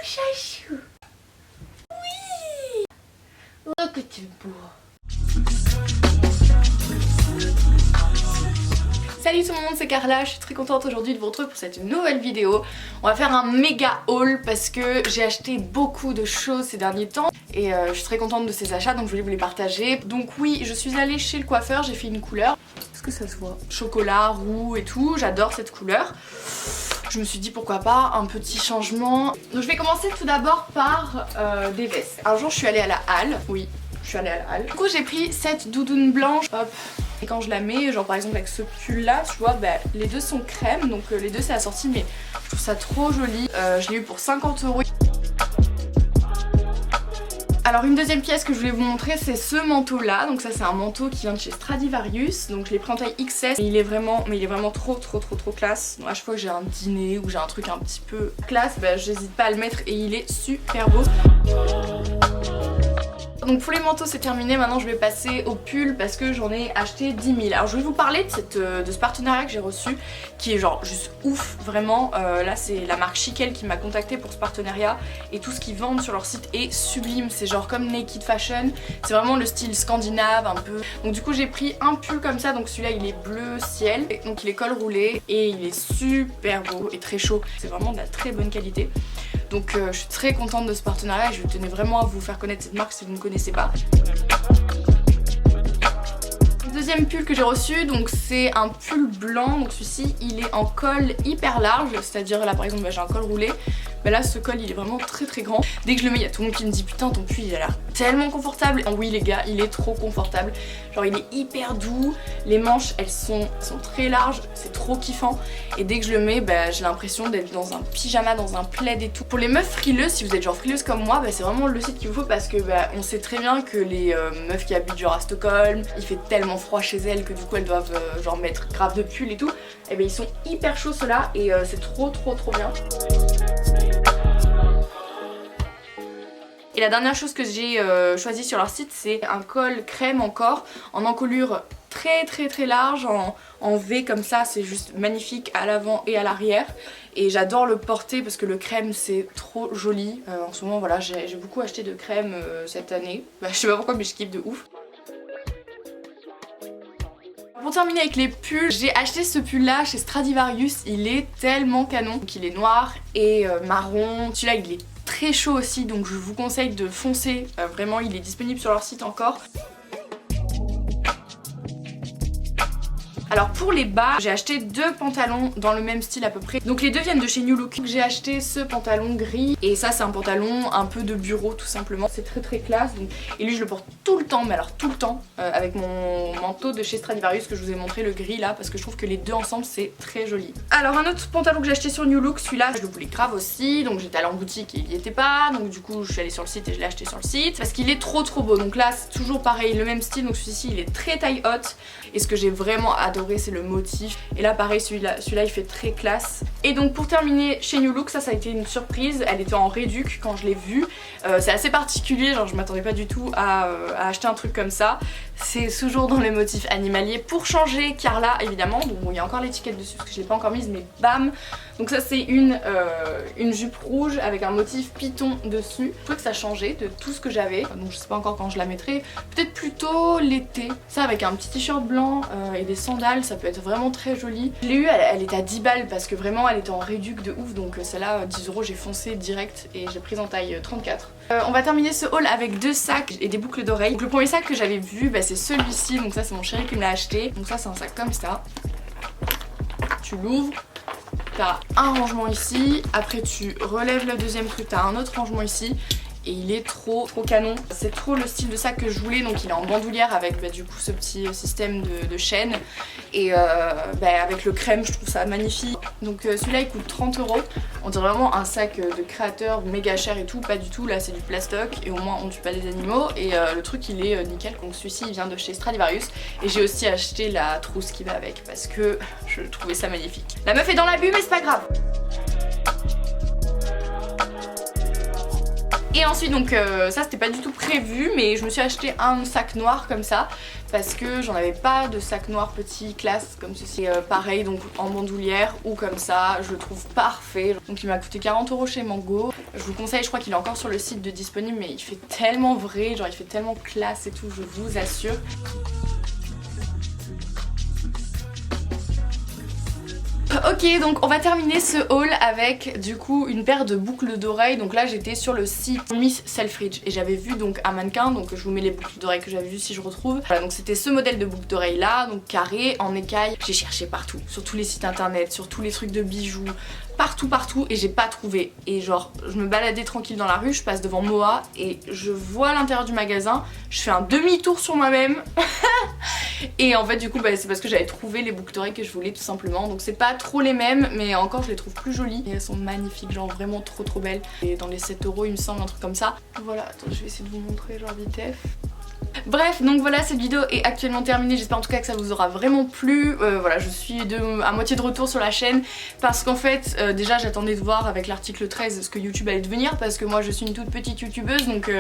chachou. Oui. Oh que tu es beau. Salut tout le monde, c'est Carla, je suis très contente aujourd'hui de vous retrouver pour cette nouvelle vidéo. On va faire un méga haul parce que j'ai acheté beaucoup de choses ces derniers temps et je suis très contente de ces achats, donc je voulais vous les partager. Donc oui, je suis allée chez le coiffeur, j'ai fait une couleur, est-ce que ça se voit? Chocolat, roux et tout, j'adore cette couleur. Je me suis dit pourquoi pas un petit changement. Donc je vais commencer tout d'abord par des vestes. Un jour je suis allée à la halle, oui, je suis allée à la halle. Du coup j'ai pris cette doudoune blanche, hop. Et quand je la mets, genre par exemple avec ce pull là, tu vois, bah, les deux sont crème, donc les deux c'est assorti, mais je trouve ça trop joli. Je l'ai eu pour 50 €. Alors une deuxième pièce que je voulais vous montrer, c'est ce manteau là. Donc ça c'est un manteau qui vient de chez Stradivarius, donc je l'ai pris en taille XS. Et il est vraiment trop classe. Donc à chaque fois que j'ai un dîner ou j'ai un truc un petit peu classe, bah, j'hésite pas à le mettre et il est super beau. Donc pour les manteaux c'est terminé, maintenant je vais passer au pull parce que j'en ai acheté 10 000. Alors je vais vous parler de ce partenariat que j'ai reçu qui est genre juste ouf, vraiment. Là c'est la marque Chiquel qui m'a contacté pour ce partenariat et tout ce qu'ils vendent sur leur site est sublime. C'est genre comme Naked Fashion, c'est vraiment le style scandinave un peu. Donc du coup j'ai pris un pull comme ça, donc celui-là il est bleu ciel, donc il est col roulé et il est super beau et très chaud. C'est vraiment de la très bonne qualité. Donc je suis très contente de ce partenariat et je tenais vraiment à vous faire connaître cette marque si vous ne connaissez pas. Le deuxième pull que j'ai reçu, donc c'est un pull blanc, donc celui-ci il est en col hyper large, c'est-à-dire là par exemple j'ai un col roulé, mais là ce col il est vraiment très grand. Dès que je le mets il y a tout le monde qui me dit putain ton pull il a l'air tellement confortable. Et oui les gars, il est trop confortable, genre il est hyper doux, les manches elles sont très larges, c'est trop kiffant et dès que je le mets bah, j'ai l'impression d'être dans un pyjama, dans un plaid et tout. Pour les meufs frileuses, si vous êtes genre frileuse comme moi, bah, c'est vraiment le site qu'il vous faut parce que bah, on sait très bien que les meufs qui habitent genre à Stockholm, il fait tellement froid chez elles que du coup elles doivent genre mettre grave de pull et tout, et ben ils sont hyper chauds ceux-là et c'est trop bien. Et la dernière chose que j'ai choisi sur leur site, c'est un col crème encore, en encolure très large, en V comme ça, c'est juste magnifique à l'avant et à l'arrière. Et j'adore le porter parce que le crème c'est trop joli. En ce moment voilà, j'ai beaucoup acheté de crème cette année. Bah, je sais pas pourquoi mais je kiffe de ouf. Pour terminer avec les pulls, j'ai acheté ce pull là chez Stradivarius, il est tellement canon. Donc il est noir et marron, celui-là il est très chaud aussi donc je vous conseille de foncer, vraiment il est disponible sur leur site encore. Alors pour les bas, j'ai acheté deux pantalons dans le même style à peu près. Donc les deux viennent de chez New Look. J'ai acheté ce pantalon gris et ça c'est un pantalon un peu de bureau tout simplement. C'est très classe donc... et lui je le porte tout le temps, mais alors tout le temps avec mon manteau de chez Stradivarius que je vous ai montré, le gris là, parce que je trouve que les deux ensemble c'est très joli. Alors un autre pantalon que j'ai acheté sur New Look, celui-là je le voulais grave aussi, donc j'étais allée en boutique et il n'y était pas, donc du coup je suis allée sur le site et je l'ai acheté sur le site parce qu'il est trop beau. Donc là c'est toujours pareil, le même style, donc celui-ci il est très taille haute et ce que j'ai vraiment adoré c'est le motif. Et là pareil celui-là il fait très classe. Et donc pour terminer chez New Look, ça a été une surprise, elle était en réduc quand je l'ai vue. C'est assez particulier, genre je m'attendais pas du tout à acheter un truc comme ça. C'est toujours dans les motifs animaliers pour changer Carla évidemment. Donc bon, il y a encore l'étiquette dessus parce que je l'ai pas encore mise mais bam. Donc ça c'est une jupe rouge avec un motif python dessus. Je trouvais que ça changeait de tout ce que j'avais. Donc je sais pas encore quand je la mettrai. Peut-être plutôt l'été. Ça avec un petit t-shirt blanc et des sandales, ça peut être vraiment très joli. Je l'ai eu, elle était à 10 balles parce que vraiment elle était en réduc de ouf. Donc celle-là 10 € j'ai foncé direct et j'ai pris en taille 34. On va terminer ce haul avec deux sacs et des boucles d'oreilles. Donc le premier sac que j'avais vu bah, c'est celui-ci. Donc ça c'est mon chéri qui me l'a acheté. Donc ça c'est un sac comme ça. Tu l'ouvres. T'as un rangement ici, après tu relèves le deuxième truc, t'as un autre rangement ici et il est trop canon. C'est trop le style de sac que je voulais, donc il est en bandoulière avec bah, du coup ce petit système de chaîne et bah, avec le crème je trouve ça magnifique. Donc celui-là il coûte 30 €. On dirait vraiment un sac de créateur méga cher et tout, pas du tout, là c'est du plastoc et au moins on tue pas les animaux et le truc il est nickel. Donc celui-ci il vient de chez Stradivarius et j'ai aussi acheté la trousse qui va avec parce que je trouvais ça magnifique. La meuf est dans l'abus mais c'est pas grave. Et ensuite donc ça c'était pas du tout prévu mais je me suis acheté un sac noir comme ça parce que j'en avais pas de sac noir petit classe comme ceci. Pareil donc en bandoulière ou comme ça, je le trouve parfait. Donc il m'a coûté 40 € chez Mango. Je vous conseille, je crois qu'il est encore sur le site de disponible, mais il fait tellement vrai, genre il fait tellement classe et tout, je vous assure. Ok, donc on va terminer ce haul avec du coup une paire de boucles d'oreilles. Donc là j'étais sur le site Miss Selfridge et j'avais vu donc un mannequin, donc je vous mets les boucles d'oreilles que j'avais vu si je retrouve. Voilà, donc c'était ce modèle de boucle d'oreille là, donc carré, en écaille. J'ai cherché partout, sur tous les sites internet, sur tous les trucs de bijoux, partout et j'ai pas trouvé. Et genre je me baladais tranquille dans la rue, je passe devant Moa et je vois l'intérieur du magasin, je fais un demi-tour sur moi-même. Et en fait du coup bah, c'est parce que j'avais trouvé les boucles d'oreilles que je voulais tout simplement. Donc c'est pas trop les mêmes mais encore je les trouve plus jolies. Et elles sont magnifiques, genre vraiment trop belles. Et dans les 7 € il me semble, un truc comme ça. Voilà, attends, je vais essayer de vous montrer genre vitef. Bref, donc voilà, cette vidéo est actuellement terminée, j'espère en tout cas que ça vous aura vraiment plu. Voilà, je suis à moitié de retour sur la chaîne parce qu'en fait, déjà j'attendais de voir avec l'article 13 ce que YouTube allait devenir, parce que moi je suis une toute petite youtubeuse, donc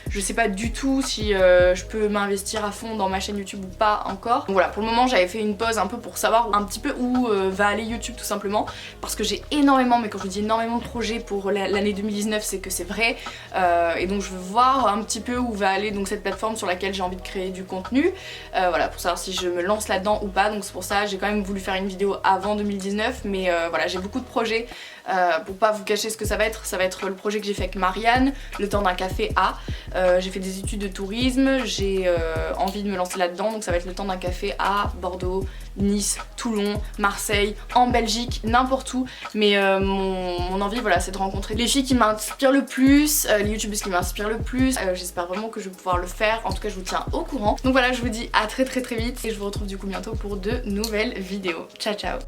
je sais pas du tout si je peux m'investir à fond dans ma chaîne YouTube ou pas encore. Donc voilà, pour le moment j'avais fait une pause un peu pour savoir un petit peu où va aller YouTube tout simplement, parce que j'ai énormément, mais quand je dis énormément de projets pour l'année 2019, c'est que c'est vrai, et donc je veux voir un petit peu où va aller donc cette plateforme sur laquelle j'ai envie de créer du contenu, voilà, pour savoir si je me lance là-dedans ou pas. Donc c'est pour ça j'ai quand même voulu faire une vidéo avant 2019, mais voilà, j'ai beaucoup de projets. Pour pas vous cacher ce que ça va être le projet que j'ai fait avec Marianne, le temps d'un café A. J'ai fait des études de tourisme, j'ai envie de me lancer là-dedans, donc ça va être le temps d'un café à Bordeaux, Nice, Toulon, Marseille, en Belgique, n'importe où. Mais mon envie, voilà, c'est de rencontrer les filles qui m'inspirent le plus, les youtubeuses qui m'inspirent le plus. J'espère vraiment que je vais pouvoir le faire, en tout cas je vous tiens au courant. Donc voilà, je vous dis à très vite et je vous retrouve du coup bientôt pour de nouvelles vidéos. Ciao ciao.